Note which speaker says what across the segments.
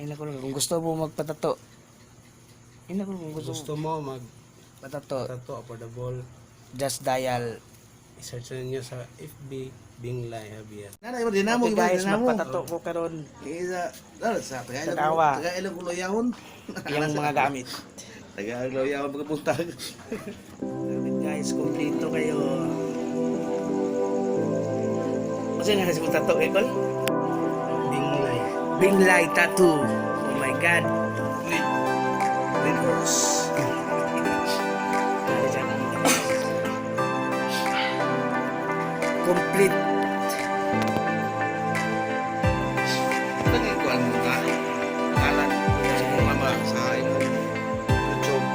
Speaker 1: Ina ko kung gusto mo magpatato. Ina ko kung
Speaker 2: Gusto mo
Speaker 1: patato.
Speaker 2: tattoo affordable,
Speaker 1: Just dial.
Speaker 2: i-search niyo sa FB Binglay Javier.
Speaker 3: Nanay mo din na mo
Speaker 1: Okay
Speaker 3: iba
Speaker 1: guys,
Speaker 3: din na mo.
Speaker 1: magpatato ko karon
Speaker 3: Isa, sa Tagalog.
Speaker 1: Tatawa.
Speaker 3: Tagalog ko yawon.
Speaker 1: yung mga gamit.
Speaker 3: Tagalog yawon pagpunta.
Speaker 1: Gamit guys, kompleto kayo. Kasi nga kasi tattoo kay Col?
Speaker 2: Binglay.
Speaker 1: Binglay tattoo. Oh my god. Red Rose. Complete.
Speaker 3: Lagi ko ang mga ngalan sa mama sa YouTube.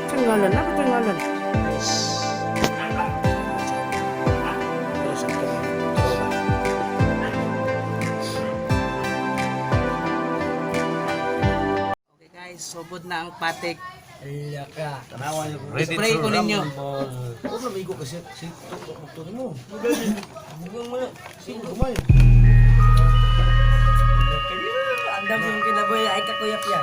Speaker 1: Tanggalan na, tanggalan. Okay guys, subod na ang patik.
Speaker 2: Iya ka. Tanawan niyo.
Speaker 1: Spray ko ninyo.
Speaker 3: Huwag na migo kasi tuktok mo. Bugang mo na. Sige, kumay.
Speaker 2: Andam yung kinaboy ay kakuyap ya.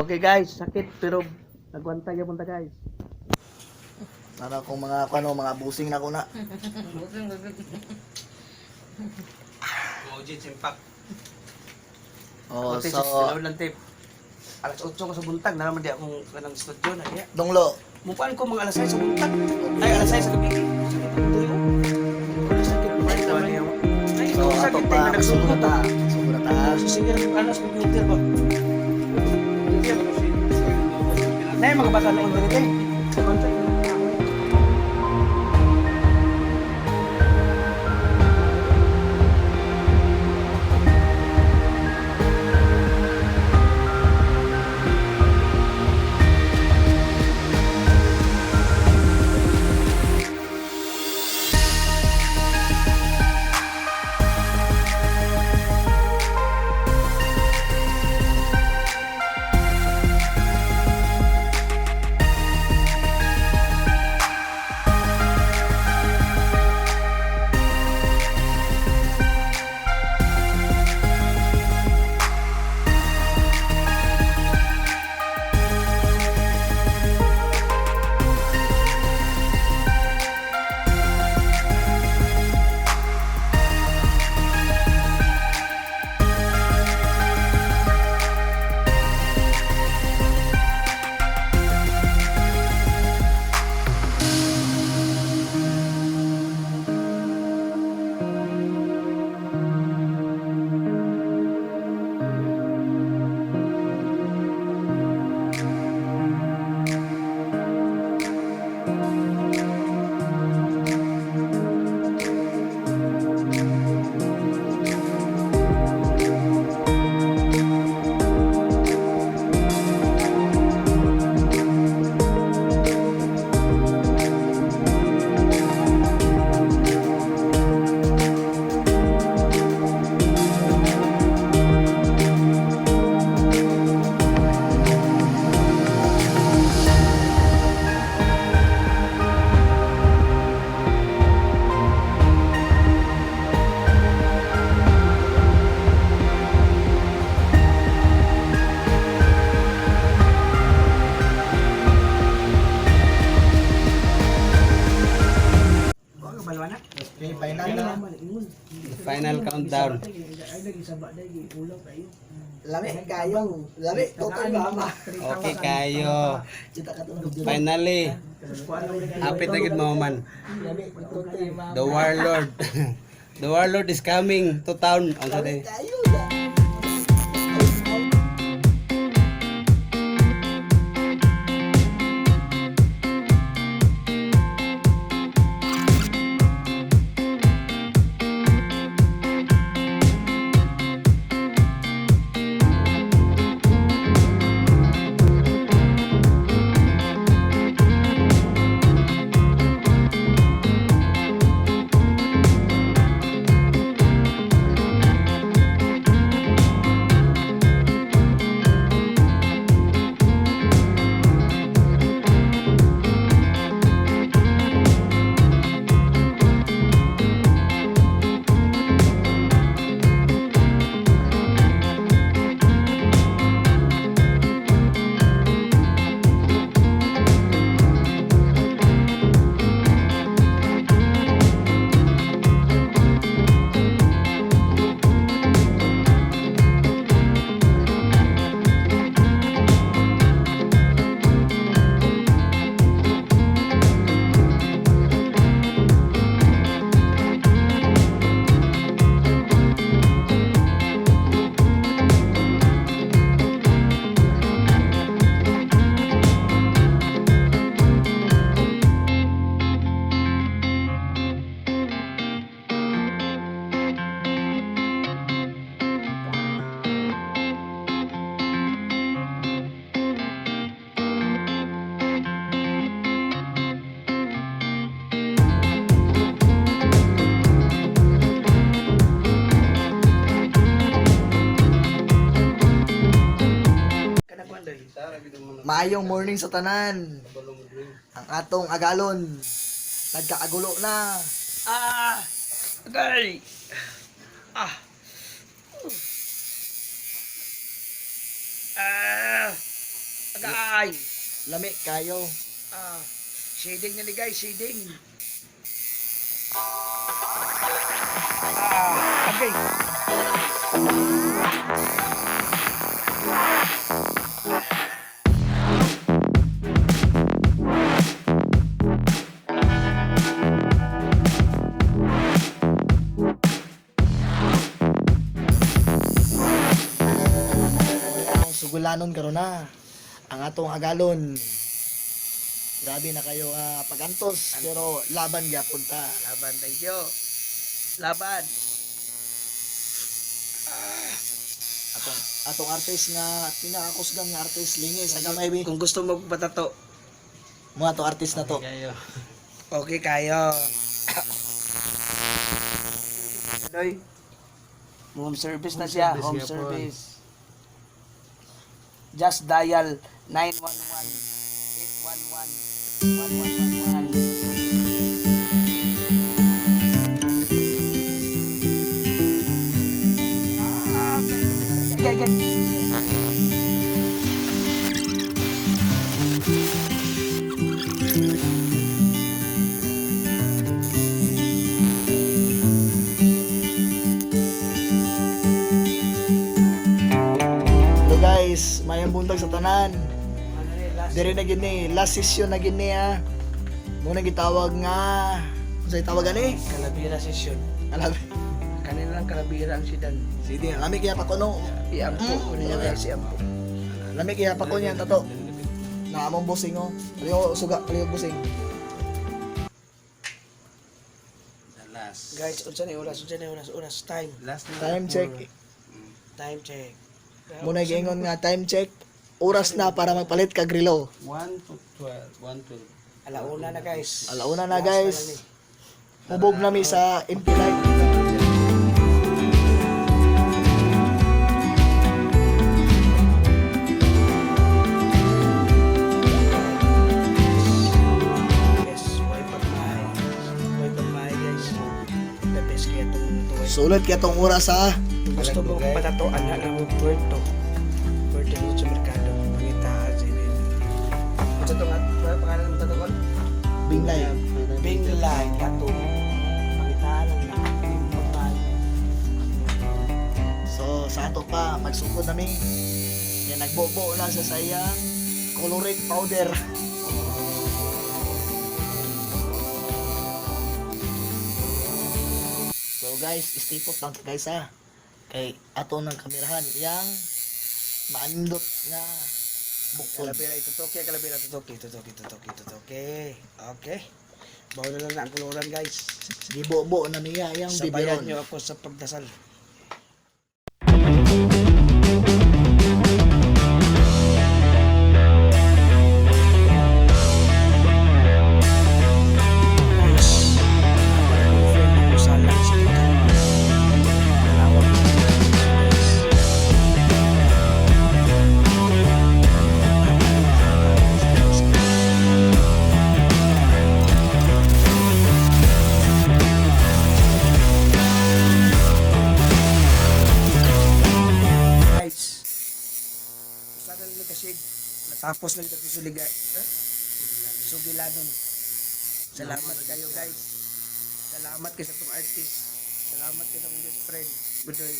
Speaker 1: Okay guys, sakit pero nagwanta gyapon ta guys.
Speaker 3: Para kung mga mga busing na ko na.
Speaker 2: Mojit simpak.
Speaker 3: Oh,
Speaker 1: Okay,
Speaker 3: so
Speaker 1: so lang tip. Alas 8 ko sa buntag, na naman di akong kanang studio na diya.
Speaker 3: donglo.
Speaker 1: Mupaan ko mga alas 6 sa buntag. Ay, alas 6 sa gabi. Sakit ang tuyo. Wala sakit ang balik naman niya. Ay,
Speaker 3: So
Speaker 1: ito
Speaker 3: ato
Speaker 1: sakit
Speaker 3: pa
Speaker 1: tayo, nagsugot
Speaker 3: ta.
Speaker 1: ta.
Speaker 3: Sugura ta.
Speaker 1: Sige, alas computer ba? Na yung mga bata na yung ganito eh. Sa kontak.
Speaker 3: Okay, final na.
Speaker 2: Final countdown.
Speaker 1: Ay, lagi sabak dahil, ulaw tayo. Lami kayo. Lami, totoy mama.
Speaker 2: Okay kayo.
Speaker 1: Kita ka tulog.
Speaker 2: Finally. Hapit na gid mo man.
Speaker 1: Lami, totoy mama.
Speaker 2: The warlord. The warlord is coming to town. Ang
Speaker 1: Lami
Speaker 2: sabi.
Speaker 1: kayo. Maayong morning sa tanan. Ang atong agalon. Nagkaagulo na.
Speaker 3: Agay! Agay!
Speaker 1: Lami kayo.
Speaker 3: Shading na ni guys, shading. Agay!
Speaker 1: Ang sugulanon karon na. Ang atong agalon. Grabe na kayo pagantos pero laban gyapon ta.
Speaker 3: Laban, thank you. Laban.
Speaker 1: Atong artist nga pinakakusgan nga artist lingis sa gamay bi.
Speaker 3: Kung gusto mo patato,
Speaker 1: Mga to artist na to.
Speaker 2: Kayo.
Speaker 3: okay kayo. Doy. Home service na siya, home
Speaker 2: Home service
Speaker 3: service. Just dial 911-811-1111. Okay.
Speaker 1: Hello guys, mayang buntag sa tanan. Dire na gini, last session na gini ha. Muna gitawag nga, unsay tawag ani?
Speaker 3: Kalabira session.
Speaker 1: Alam,
Speaker 3: Kanilang kalabira ang sidan.
Speaker 1: sige, lami kaya pa ko no.
Speaker 3: Iampo ko niya guys, iampo.
Speaker 1: Lami kaya pa ko niyan tato. Naamong busing oh. Aliyo suga, aliyo busing.
Speaker 2: The last.
Speaker 3: Guys, unsa ni oras, oras, time.
Speaker 2: Last na.
Speaker 1: Time check.
Speaker 3: Time check.
Speaker 1: Muna giingon nga time check. Oras na para magpalit kag relo.
Speaker 2: 1 to 12. 1 to
Speaker 3: Alauna na guys.
Speaker 1: Alauna na
Speaker 3: Last
Speaker 1: guys.
Speaker 3: na lang
Speaker 1: Hubog nami sa MP light.
Speaker 3: Yes, wipe up my guys. The best kaya itong
Speaker 1: Sulit kaya tong oras ha.
Speaker 3: gusto mo
Speaker 2: Kalagugay.
Speaker 3: patatoan na lang mo Puerto dito sa merkado. Pangitaan sa inyo. Ano ito nga? Pangalan mo tatawag?
Speaker 1: Binglay.
Speaker 3: Binglay. Kato. Pangitaan lang na.
Speaker 1: So sa ato pa magsugod nami Kaya nagbobo na sa sayang coloring powder. So guys, stay put lang guys ha. Kay ato ng kamerahan yang maandot nga bukod.
Speaker 3: Kalabira itutoke, kalabira tutoke. Okay. Bawa na lang na ang kuluran guys.
Speaker 1: Gibobo na niya yang
Speaker 3: Sabayan
Speaker 1: biberon.
Speaker 3: nyo ako sa pagdasal. Guys, friend ako sa lunch dito. Malawak dito, guys. Guys, usagan nila kasi natapos na dito suliga. Sugilanon. Salamat kayo guys. Salamat kayo sa itong artist. Salamat kayo sa itong best friend. Budoy.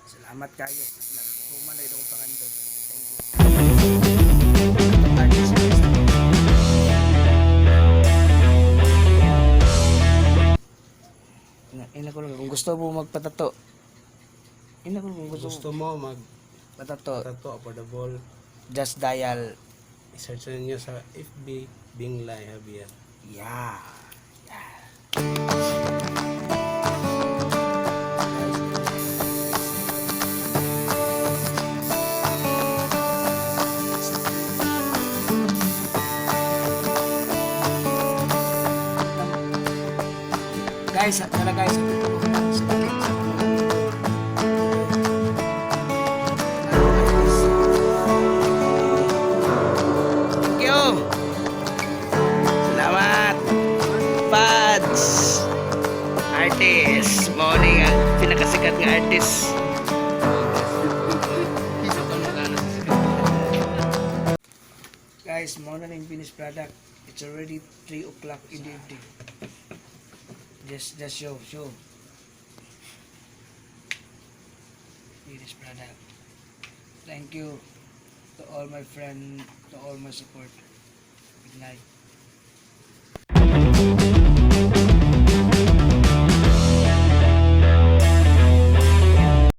Speaker 3: Salamat kayo. Nagtuman na ito kong pangandon. Thank you. Artist, artist. Ina ko lang, kung gusto mo magpatato. Ina ko lang, kung
Speaker 2: Gusto mo
Speaker 3: patato.
Speaker 2: mag-tattoo affordable,
Speaker 3: Just dial.
Speaker 2: i-search na niyo sa FB Binglay Javier.
Speaker 3: Yeah. Guys, tara guys. Thank you. Salamat. Pads. Artist. Morning ang pinakasikat nga artist. Guys, mo na yung finished product. It's already 3 o'clock in the evening. Just show. Finished product. Thank you to all my friends, to all my support. Good night.